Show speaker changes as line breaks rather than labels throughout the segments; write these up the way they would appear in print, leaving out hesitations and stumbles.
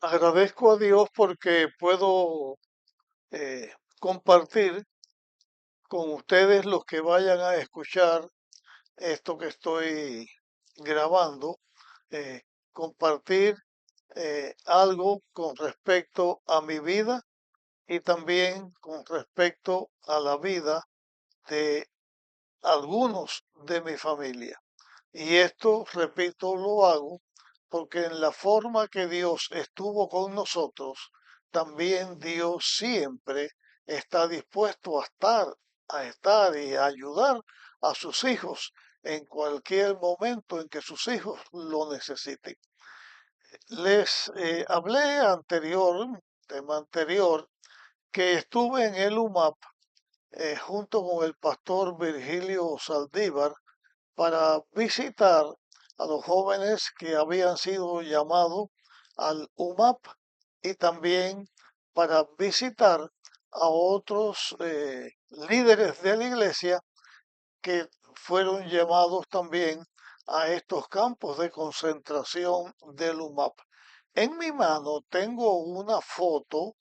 Agradezco a Dios porque puedo compartir con ustedes los que vayan a escuchar esto que estoy grabando, eh, compartir algo con respecto a mi vida y también con respecto a la vida de algunos de mi familia. Y esto, repito, lo hago porque en la forma que Dios estuvo con nosotros, también Dios siempre está dispuesto a estar y a ayudar a sus hijos en cualquier momento en que sus hijos lo necesiten. Les hablé tema anterior, que estuve en el UMAP junto con el pastor Virgilio Saldívar para visitar a los jóvenes que habían sido llamados al UMAP y también para visitar a otros líderes de la iglesia que fueron llamados también a estos campos de concentración del UMAP. En mi mano tengo una foto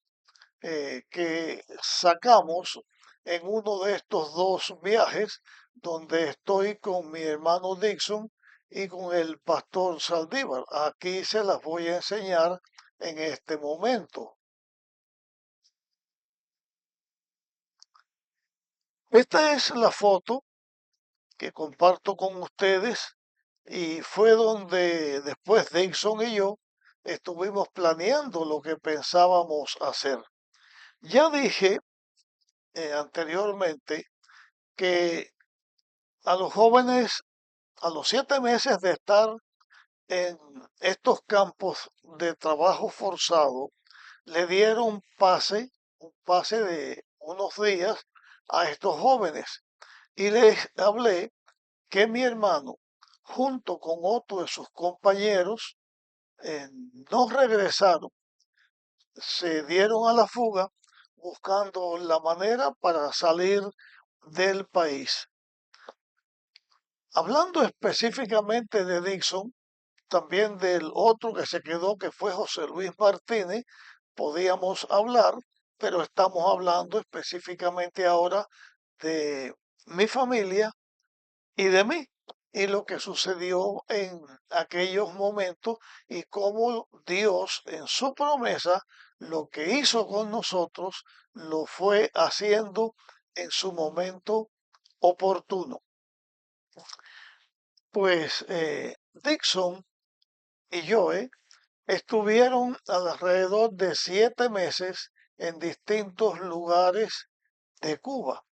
que sacamos en uno de estos dos viajes donde estoy con mi hermano Dixon y con el pastor Saldívar. Aquí se las voy a enseñar en este momento. Esta es la foto que comparto con ustedes y fue donde después Dixon y yo estuvimos planeando lo que pensábamos hacer. Ya dije anteriormente que a los jóvenes, a los 7 meses de estar en estos campos de trabajo forzado, le dieron un pase de unos días a estos jóvenes. Y les hablé que mi hermano, junto con otro de sus compañeros, no regresaron, se dieron a la fuga buscando la manera para salir del país. Hablando específicamente de Dixon, también del otro que se quedó, que fue José Luis Martínez, podíamos hablar, pero estamos hablando específicamente ahora de mi familia y de mí, y lo que sucedió en aquellos momentos y cómo Dios en su promesa, lo que hizo con nosotros, lo fue haciendo en su momento oportuno. Pues Dixon y Joe estuvieron alrededor de 7 meses en distintos lugares de Cuba,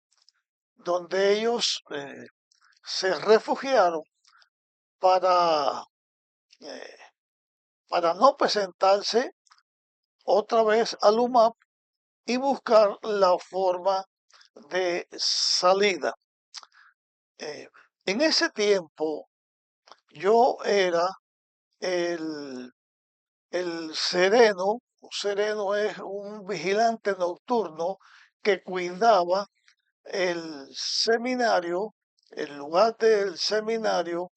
donde ellos se refugiaron para, eh, para no presentarse otra vez al UMAP y buscar la forma de salida. Eh, en ese tiempo yo era el sereno. Un sereno es un vigilante nocturno que cuidaba el seminario, el lugar del seminario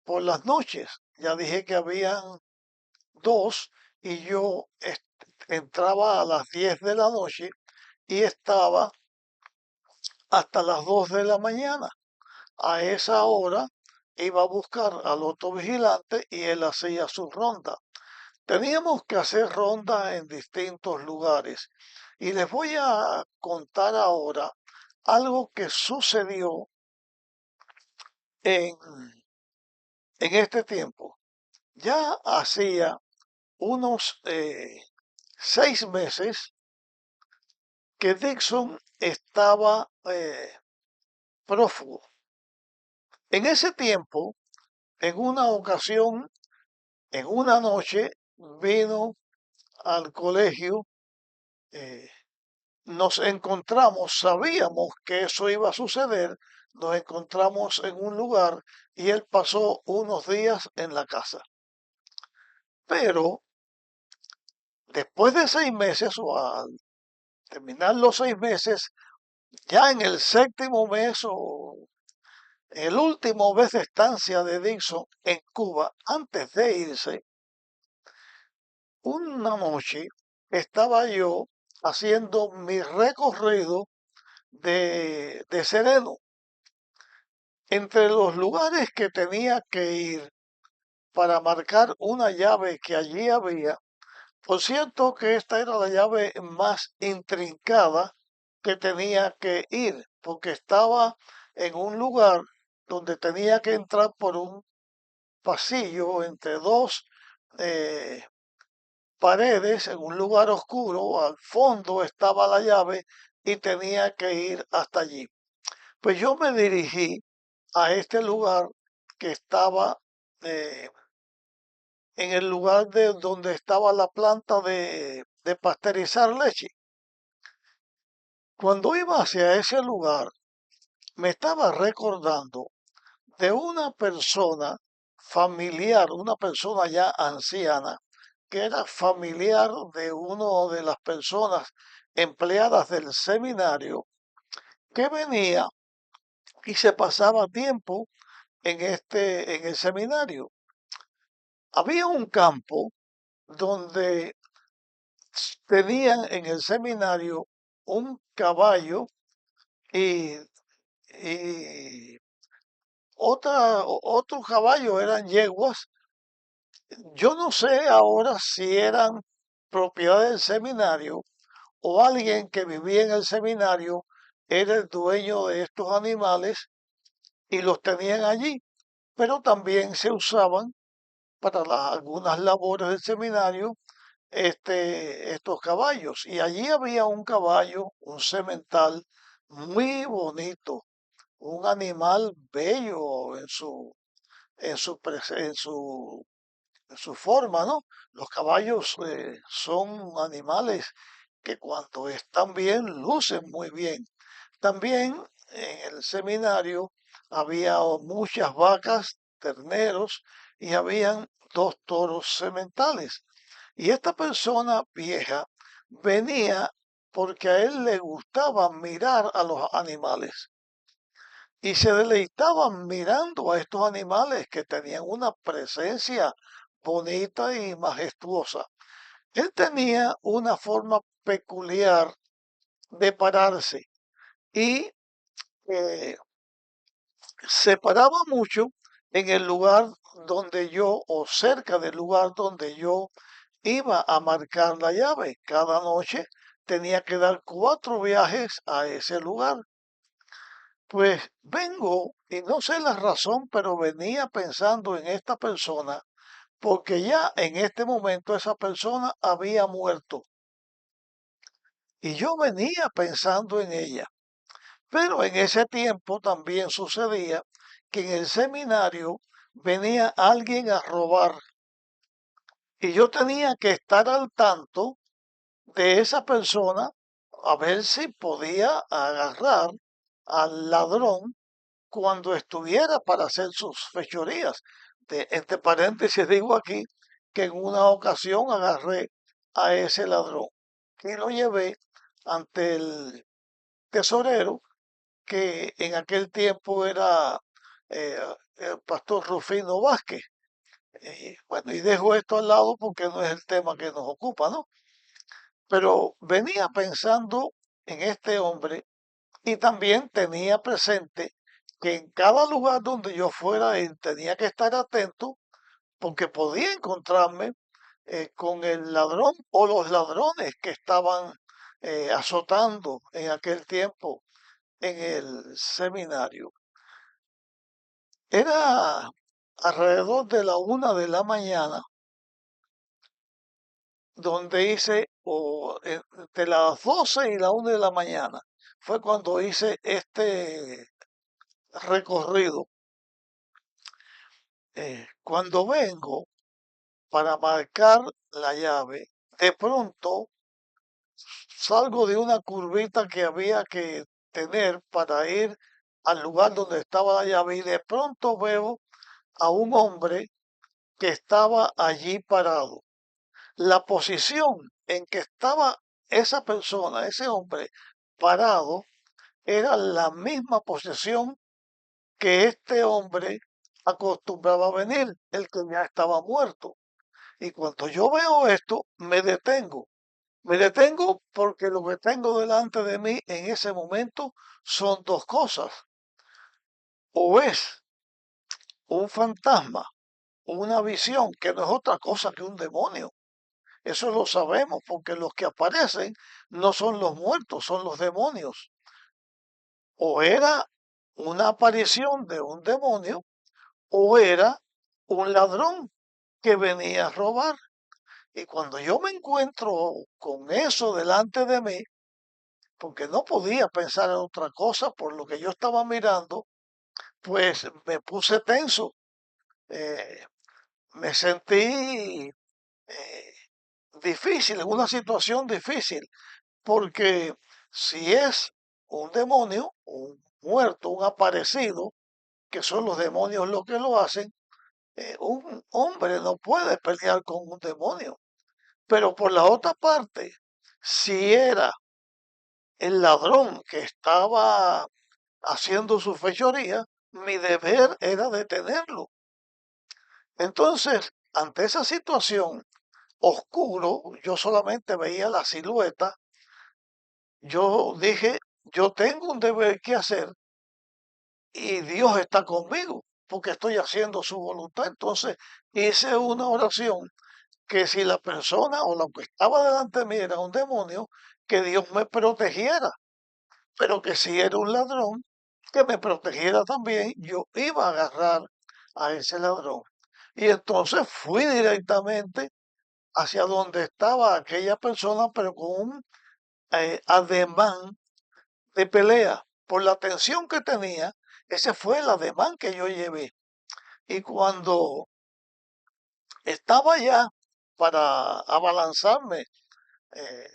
por las noches. Ya dije que habían dos y yo entraba a las 10 de la noche y estaba hasta las 2 de la mañana. A esa hora iba a buscar al otro vigilante y él hacía su ronda. Teníamos que hacer ronda en distintos lugares y les voy a contar ahora algo que sucedió en, en este tiempo. Ya hacía unos 6 meses que Dixon estaba prófugo. En ese tiempo, en una ocasión, en una noche, vino al colegio. eh, Nos encontramos, sabíamos que eso iba a suceder, nos encontramos en un lugar y él pasó unos días en la casa. Pero después de 6 meses o al terminar los 6 meses, ya en el séptimo mes o el último mes de estancia de Dixon en Cuba, antes de irse, una noche estaba yo haciendo mi recorrido de sereno. Entre los lugares que tenía que ir para marcar una llave que allí había, por cierto que esta era la llave más intrincada que tenía que ir, porque estaba en un lugar donde tenía que entrar por un pasillo entre dos eh, paredes, en un lugar oscuro. Al fondo estaba la llave y tenía que ir hasta allí. Pues yo me dirigí a este lugar que estaba eh, en el lugar de donde estaba la planta de pasteurizar leche. Cuando iba hacia ese lugar, me estaba recordando de una persona familiar, una persona ya anciana, que era familiar de una de las personas empleadas del seminario, que venía y se pasaba tiempo en el seminario. Había un campo donde tenían en el seminario un caballo y, y otro caballo eran yeguas. Yo no sé ahora si eran propiedad del seminario o alguien que vivía en el seminario era el dueño de estos animales y los tenían allí, pero también se usaban para algunas labores del seminario estos caballos. Y allí había un caballo, un semental muy bonito, un animal bello en su forma, ¿no? Los caballos son animales que cuando están bien lucen muy bien. También en el seminario había muchas vacas, terneros y habían dos toros sementales. Y esta persona vieja venía porque a él le gustaba mirar a los animales y se deleitaban mirando a estos animales que tenían una presencia bonita y majestuosa. Él tenía una forma peculiar de pararse y eh, se paraba mucho en el lugar donde yo, o cerca del lugar donde yo iba a marcar la llave. Cada noche tenía que dar 4 viajes a ese lugar. Pues vengo, y no sé la razón, pero venía pensando en esta persona, porque ya en este momento esa persona había muerto. Y yo venía pensando en ella. Pero en ese tiempo también sucedía que en el seminario venía alguien a robar y yo tenía que estar al tanto de esa persona a ver si podía agarrar al ladrón cuando estuviera para hacer sus fechorías. Entre paréntesis digo aquí que en una ocasión agarré a ese ladrón y lo llevé ante el tesorero, que en aquel tiempo era eh, el pastor Rufino Vázquez. Bueno, y dejo esto al lado porque no es el tema que nos ocupa, ¿no? Pero venía pensando en este hombre y también tenía presente que en cada lugar donde yo fuera tenía que estar atento porque podía encontrarme con el ladrón o los ladrones que estaban azotando en aquel tiempo en el seminario. Era alrededor de la 1 de la mañana donde hice, o entre las 12 y la 1 de la mañana, fue cuando hice este recorrido. Cuando vengo para marcar la llave, de pronto salgo de una curvita que había que tener para ir al lugar donde estaba la llave y de pronto veo a un hombre que estaba allí parado. La posición en que estaba esa persona, ese hombre parado, era la misma posición que este hombre acostumbraba a venir, el que ya estaba muerto. Y cuando yo veo esto, me detengo. Me detengo porque lo que tengo delante de mí en ese momento son dos cosas. O es un fantasma, una visión, que no es otra cosa que un demonio. Eso lo sabemos porque los que aparecen no son los muertos, son los demonios. O era una aparición de un demonio o era un ladrón que venía a robar. Y cuando yo me encuentro con eso delante de mí, porque no podía pensar en otra cosa por lo que yo estaba mirando, pues me puse tenso, eh, me sentí eh, difícil, en una situación difícil, porque si es un demonio, un muerto, un aparecido, que son los demonios los que lo hacen, un hombre no puede pelear con un demonio. Pero por la otra parte, si era el ladrón que estaba haciendo su fechoría, mi deber era detenerlo. Entonces, ante esa situación oscuro, yo solamente veía la silueta, yo dije, yo tengo un deber que hacer y Dios está conmigo porque estoy haciendo su voluntad. Entonces hice una oración que si la persona o lo que estaba delante de mí era un demonio, que Dios me protegiera, pero que si era un ladrón, que me protegiera también, yo iba a agarrar a ese ladrón. Y entonces fui directamente hacia donde estaba aquella persona, pero con un ademán de pelea. Por la tensión que tenía, ese fue el ademán que yo llevé. Y cuando estaba ya para abalanzarme, eh,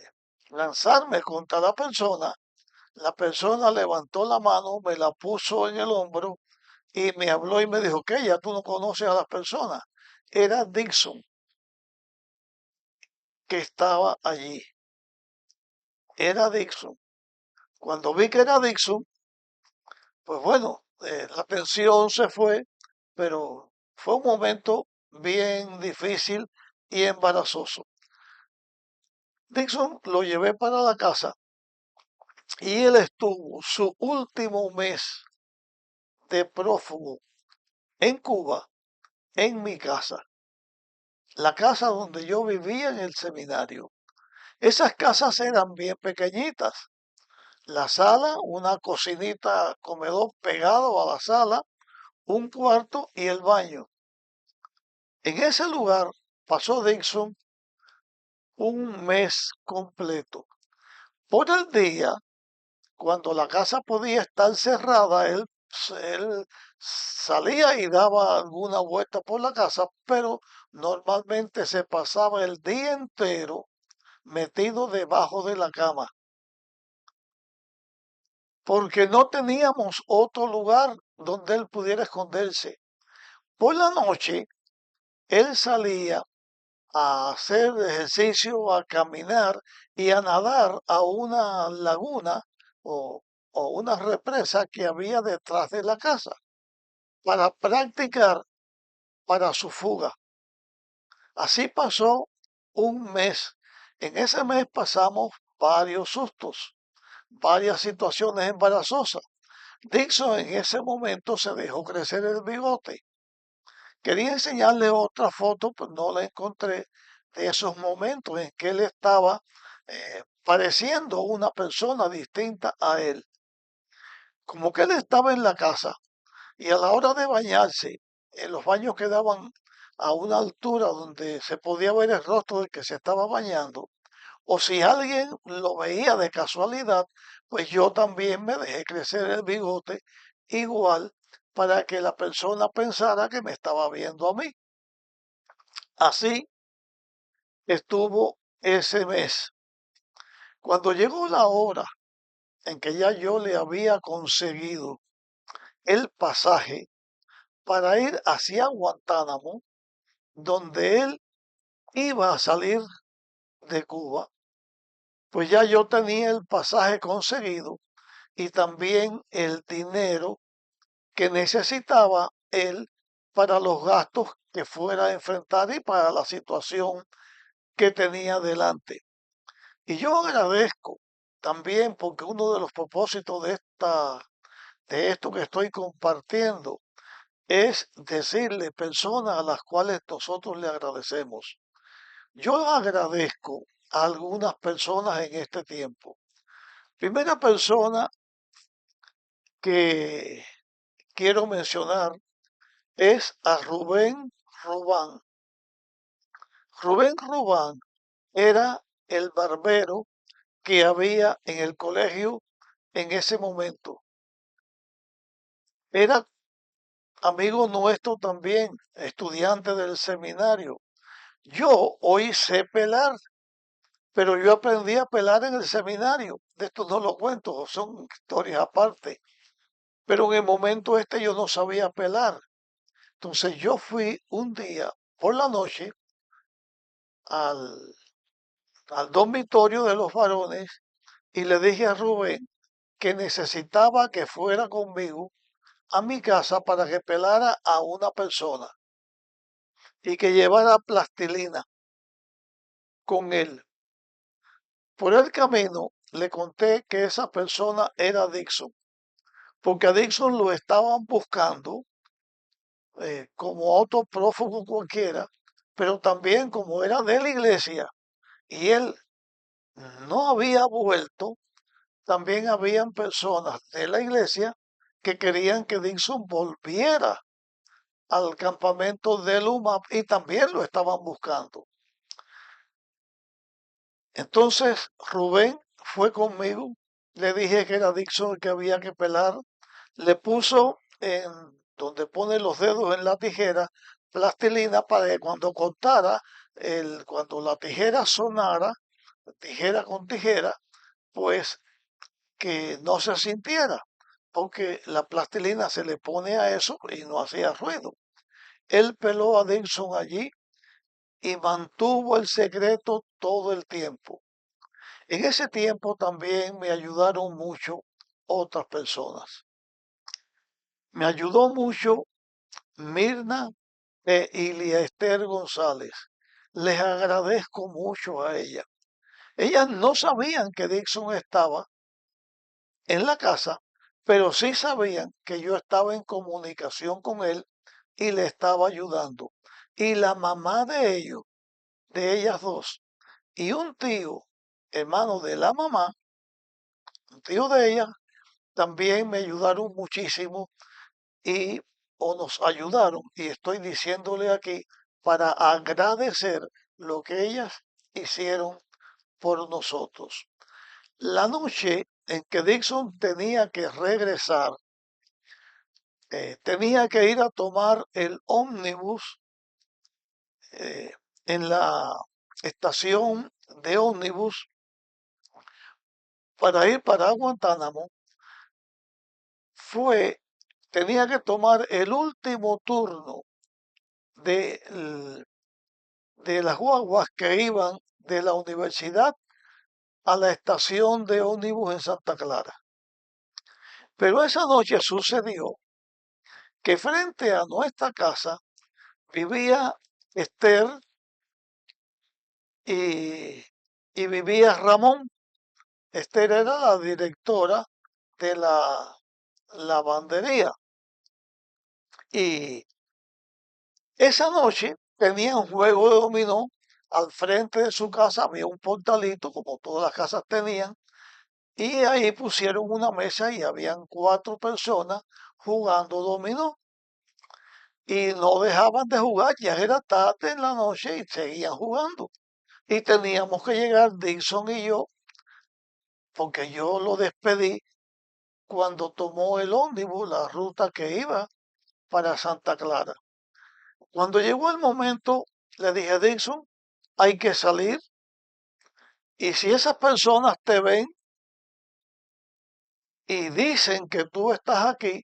lanzarme contra la persona levantó la mano, me la puso en el hombro y me habló y me dijo que ya tú no conoces a las personas. Era Dixon que estaba allí. Era Dixon. Cuando vi que era Dixon, pues bueno, la tensión se fue, pero fue un momento bien difícil y embarazoso. Dixon lo llevé para la casa y él estuvo su último mes de prófugo en Cuba, en mi casa, la casa donde yo vivía en el seminario. Esas casas eran bien pequeñitas. La sala, una cocinita, comedor pegado a la sala, un cuarto y el baño. En ese lugar pasó Dixon un mes completo. Por el día, cuando la casa podía estar cerrada, él salía y daba alguna vuelta por la casa, pero normalmente se pasaba el día entero metido debajo de la cama, porque no teníamos otro lugar donde él pudiera esconderse. Por la noche, él salía a hacer ejercicio, a caminar y a nadar a una laguna o, o una represa que había detrás de la casa para practicar para su fuga. Así pasó un mes. En ese mes pasamos varios sustos, varias situaciones embarazosas. Dixon en ese momento se dejó crecer el bigote. Quería enseñarle otra foto, pero no la encontré, de esos momentos en que él estaba pareciendo una persona distinta a él. Como que él estaba en la casa y a la hora de bañarse, los baños quedaban a una altura donde se podía ver el rostro del que se estaba bañando. O si alguien lo veía de casualidad, pues yo también me dejé crecer el bigote igual para que la persona pensara que me estaba viendo a mí. Así estuvo ese mes. Cuando llegó la hora en que ya yo le había conseguido el pasaje para ir hacia Guantánamo, donde él iba a salir de Cuba, pues ya yo tenía el pasaje conseguido y también el dinero que necesitaba él para los gastos que fuera a enfrentar y para la situación que tenía delante. Y yo agradezco también porque uno de los propósitos de esto que estoy compartiendo es decirle personas a las cuales nosotros le agradecemos. Yo agradezco a algunas personas en este tiempo. Primera persona que quiero mencionar es a Rubén Rubán. Rubén Rubán era el barbero que había en el colegio en ese momento. Era amigo nuestro también, estudiante del seminario. Yo hoy sé pelar, pero yo aprendí a pelar en el seminario. De esto no lo cuento, son historias aparte. Pero en el momento este yo no sabía pelar. Entonces yo fui un día por la noche al, al dormitorio de los varones y le dije a Rubén que necesitaba que fuera conmigo a mi casa para que pelara a una persona y que llevara plastilina con él. Por el camino le conté que esa persona era Dixon, porque a Dixon lo estaban buscando como otro prófugo cualquiera, pero también como era de la iglesia y él no había vuelto, también habían personas de la iglesia que querían que Dixon volviera al campamento de Luma y también lo estaban buscando. Entonces Rubén fue conmigo, le dije que era Dixon el que había que pelar, le puso en donde pone los dedos en la tijera plastilina para que cuando cortara, cuando la tijera sonara, tijera con tijera, pues que no se sintiera, porque la plastilina se le pone a eso y no hacía ruido. Él peló a Dixon allí y mantuvo el secreto todo el tiempo. En ese tiempo también me ayudaron mucho otras personas. Me ayudó mucho Mirna e Ilia Esther González. Les agradezco mucho a ellas. Ellas no sabían que Dixon estaba en la casa, pero sí sabían que yo estaba en comunicación con él y le estaba ayudando. Y la mamá de ellos, de ellas dos, y un tío, hermano de la mamá, un tío de ella, también me ayudaron muchísimo y o nos ayudaron, y estoy diciéndole aquí, para agradecer lo que ellas hicieron por nosotros. La noche en que Dixon tenía que regresar, tenía que ir a tomar el ómnibus eh, en la estación de ómnibus para ir para Guantánamo, tenía que tomar el último turno de, de las guaguas que iban de la universidad a la estación de ómnibus en Santa Clara. Pero esa noche sucedió que frente a nuestra casa vivía Esther y vivía Ramón. Esther era la directora de la lavandería. Y esa noche tenía un juego de dominó. Al frente de su casa había un portalito, como todas las casas tenían, y ahí pusieron una mesa y habían 4 personas jugando dominó. Y no dejaban de jugar, ya era tarde en la noche y seguían jugando. Y teníamos que llegar Dixon y yo, porque yo lo despedí cuando tomó el ómnibus, la ruta que iba para Santa Clara. Cuando llegó el momento, le dije, Dixon, hay que salir y si esas personas te ven y dicen que tú estás aquí,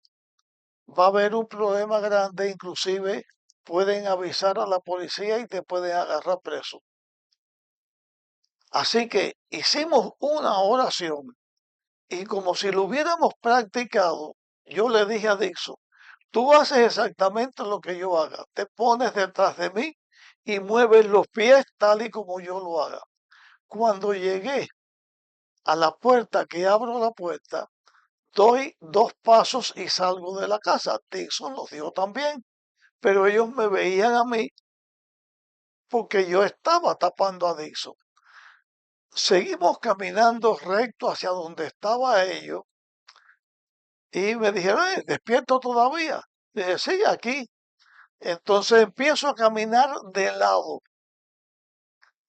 va a haber un problema grande, inclusive pueden avisar a la policía y te pueden agarrar preso. Así que hicimos una oración y como si lo hubiéramos practicado, yo le dije a Dixon, Tú haces exactamente lo que yo haga. Te pones detrás de mí y mueves los pies tal y como yo lo haga. Cuando llegué a la puerta, que abro la puerta, doy 2 pasos y salgo de la casa. Dixon los dio también, pero ellos me veían a mí porque yo estaba tapando a Dixon. Seguimos caminando recto hacia donde estaba ellos y me dijeron, ¿despierto todavía? Dije, sí, aquí. Entonces empiezo a caminar de lado.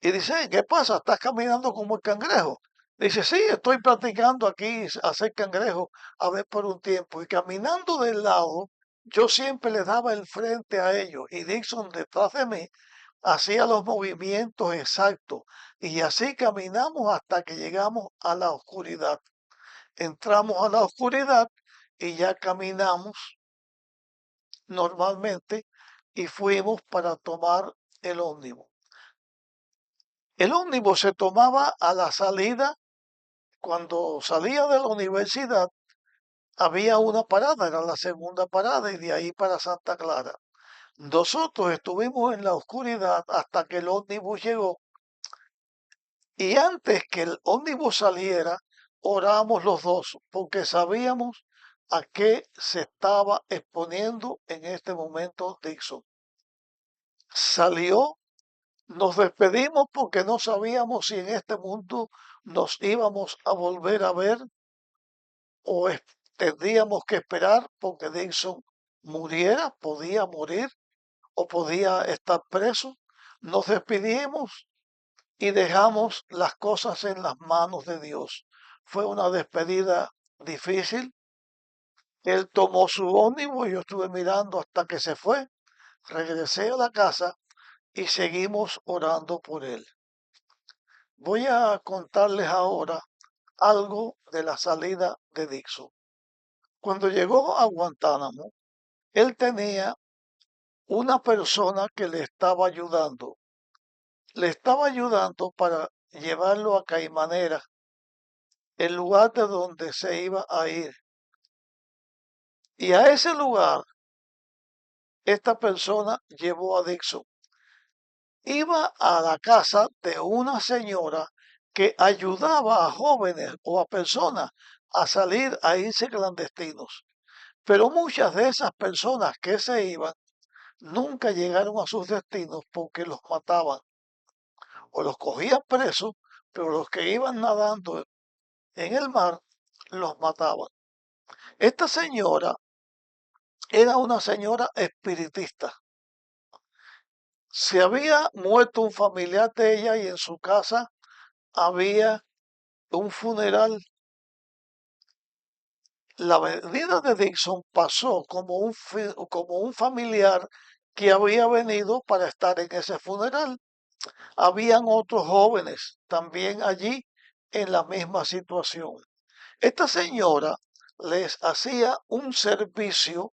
Y dice, ¿qué pasa? ¿Estás caminando como el cangrejo? Dice, sí, estoy practicando aquí hacer cangrejo a ver por un tiempo. Y caminando de lado, yo siempre le daba el frente a ellos. Y Dixon detrás de mí hacía los movimientos exactos. Y así caminamos hasta que llegamos a la oscuridad. Entramos a la oscuridad y ya caminamos normalmente y fuimos para tomar el ómnibus. El ómnibus se tomaba a la salida. Cuando salía de la universidad había una parada, era la segunda parada y de ahí para Santa Clara. Nosotros estuvimos en la oscuridad hasta que el ómnibus llegó y antes que el ómnibus saliera, oramos los dos porque sabíamos a qué se estaba exponiendo en este momento Dixon. Salió, nos despedimos porque no sabíamos si en este mundo nos íbamos a volver a ver o tendríamos que esperar porque Dixon muriera, podía morir o podía estar preso. Nos despedimos y dejamos las cosas en las manos de Dios. Fue una despedida difícil. Él tomó su ómnibus y yo estuve mirando hasta que se fue. Regresé a la casa y seguimos orando por él. Voy a contarles ahora algo de la salida de Dixon. Cuando llegó a Guantánamo, él tenía una persona que le estaba ayudando. Le estaba ayudando para llevarlo a Caimanera, el lugar de donde se iba a ir. Y a ese lugar, esta persona llevó a Dixon. Iba a la casa de una señora que ayudaba a jóvenes o a personas a salir a irse clandestinos. Pero muchas de esas personas que se iban nunca llegaron a sus destinos porque los mataban o los cogían presos, pero los que iban nadando en el mar los mataban. Esta señora era una señora espiritista. Se había muerto un familiar de ella y en su casa había un funeral. La vida de Dixon pasó como un familiar que había venido para estar en ese funeral. Habían otros jóvenes también allí en la misma situación. Esta señora les hacía un servicio,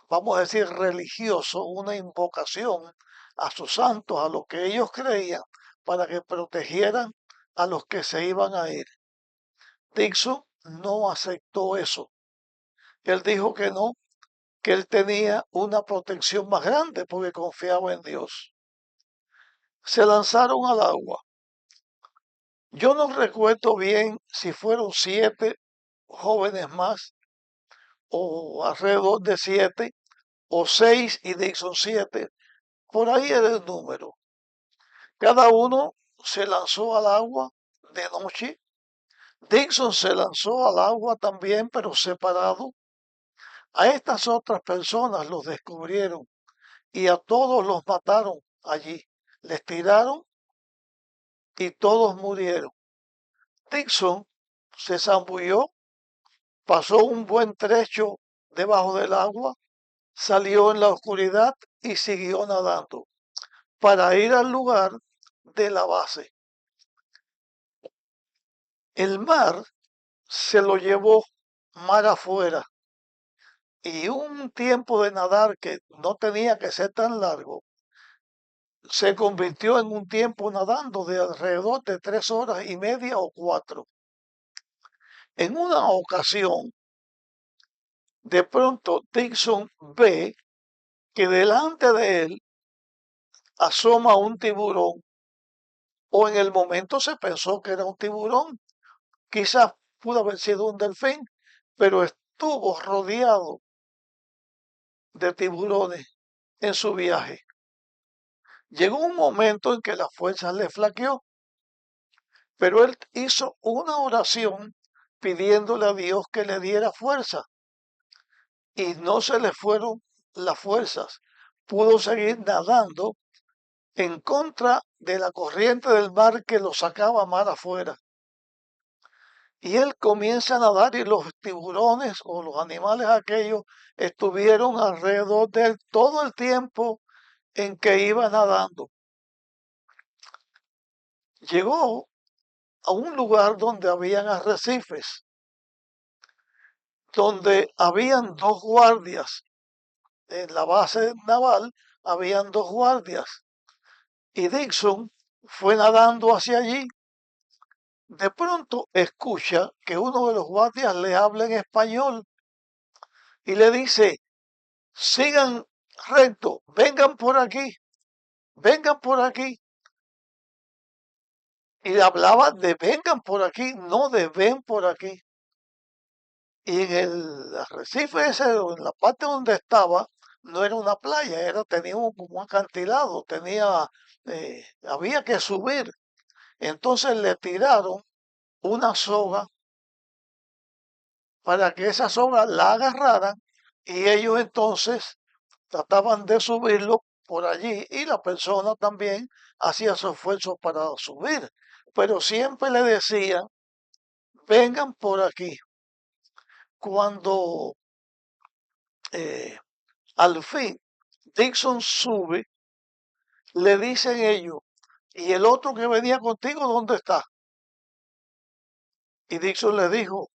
vamos a decir, religioso, una invocación a sus santos, a los que ellos creían, para que protegieran a los que se iban a ir. Dixon no aceptó eso. Él dijo que no, que él tenía una protección más grande porque confiaba en Dios. Se lanzaron al agua. Yo no recuerdo bien si fueron 7 jóvenes más o alrededor de 7 o 6 y Dixon 7. Por ahí era el número. Cada uno se lanzó al agua de noche. Dixon se lanzó al agua también, pero separado. A estas otras personas los descubrieron y a todos los mataron allí. Les tiraron y todos murieron. Dixon se zambulló, pasó un buen trecho debajo del agua, salió en la oscuridad y siguió nadando para ir al lugar de la base. El mar se lo llevó mar afuera y un tiempo de nadar que no tenía que ser tan largo se convirtió en un tiempo nadando de alrededor de 3 horas y media o 4. En una ocasión, De pronto Dixon ve que delante de él asoma un tiburón, o en el momento se pensó que era un tiburón, quizás pudo haber sido un delfín, pero estuvo rodeado de tiburones en su viaje. Llegó un momento en que la fuerza le flaqueó, pero él hizo una oración pidiéndole a Dios que le diera fuerza y no se le fueron las fuerzas. Pudo seguir nadando en contra de la corriente del mar que lo sacaba mar afuera. Y él comienza a nadar y los tiburones o los animales aquellos estuvieron alrededor de él todo el tiempo en que iba nadando. Llegó a un lugar donde habían arrecifes, donde habían dos guardias. En la base naval habían dos guardias y Dixon fue nadando hacia allí. De pronto escucha que uno de los guardias le habla en español y le dice, sigan recto, vengan por aquí. Y le hablaba de vengan por aquí, no de ven por aquí. Y en el arrecife ese, en la parte donde estaba, no era una playa, tenía como un acantilado, había que subir. Entonces le tiraron una soga para que esa soga la agarraran y ellos entonces trataban de subirlo por allí y la persona también hacía su esfuerzo para subir, pero siempre le decían, vengan por aquí. Cuando al fin Dixon sube, le dicen ellos, ¿y el otro que venía contigo dónde está? Y Dixon le dijo,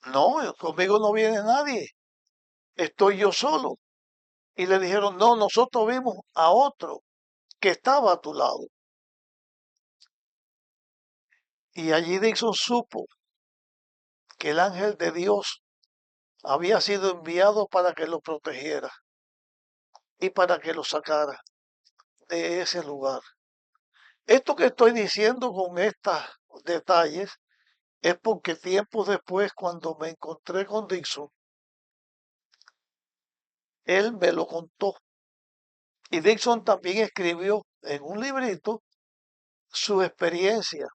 no, conmigo no viene nadie, estoy yo solo. Y le dijeron, no, nosotros vimos a otro que estaba a tu lado. Y allí Dixon supo que el ángel de Dios había sido enviado para que lo protegiera y para que lo sacara de ese lugar. Esto que estoy diciendo con estos detalles es porque tiempo después, cuando me encontré con Dixon, él me lo contó. Y Dixon también escribió en un librito su experiencia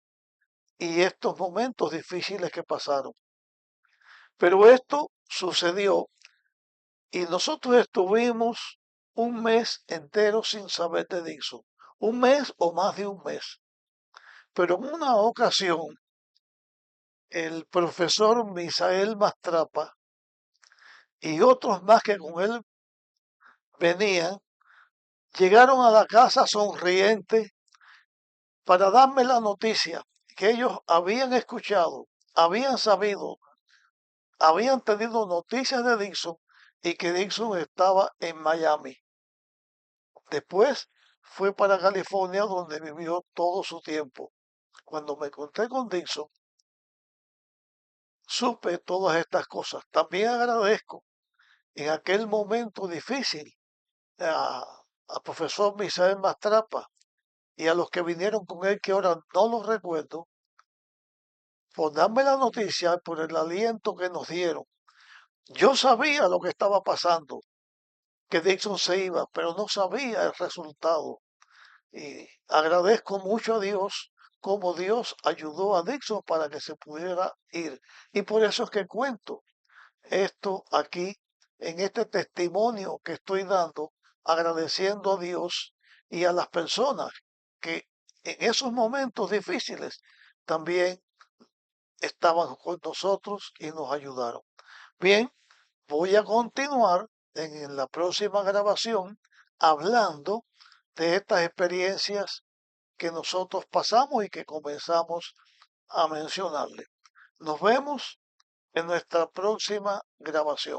y estos momentos difíciles que pasaron. Pero esto sucedió y nosotros estuvimos un mes entero sin saber de Dixon. Un mes o más de un mes. Pero en una ocasión, el profesor Misael Mastrapa y otros más que con él venían, llegaron a la casa sonrientes para darme la noticia que ellos habían escuchado, habían sabido, habían tenido noticias de Dixon y que Dixon estaba en Miami. Después fue para California donde vivió todo su tiempo. Cuando me encontré con Dixon, supe todas estas cosas. También agradezco en aquel momento difícil al profesor Misael Mastrapa y a los que vinieron con él, que ahora no los recuerdo, por darme la noticia, por el aliento que nos dieron. Yo sabía lo que estaba pasando, que Dixon se iba, pero no sabía el resultado. Y agradezco mucho a Dios como Dios ayudó a Dixon para que se pudiera ir. Y por eso es que cuento esto aquí, en este testimonio que estoy dando, agradeciendo a Dios y a las personas que en esos momentos difíciles también estaban con nosotros y nos ayudaron. Bien, voy a continuar en la próxima grabación hablando de estas experiencias que nosotros pasamos y que comenzamos a mencionarle. Nos vemos en nuestra próxima grabación.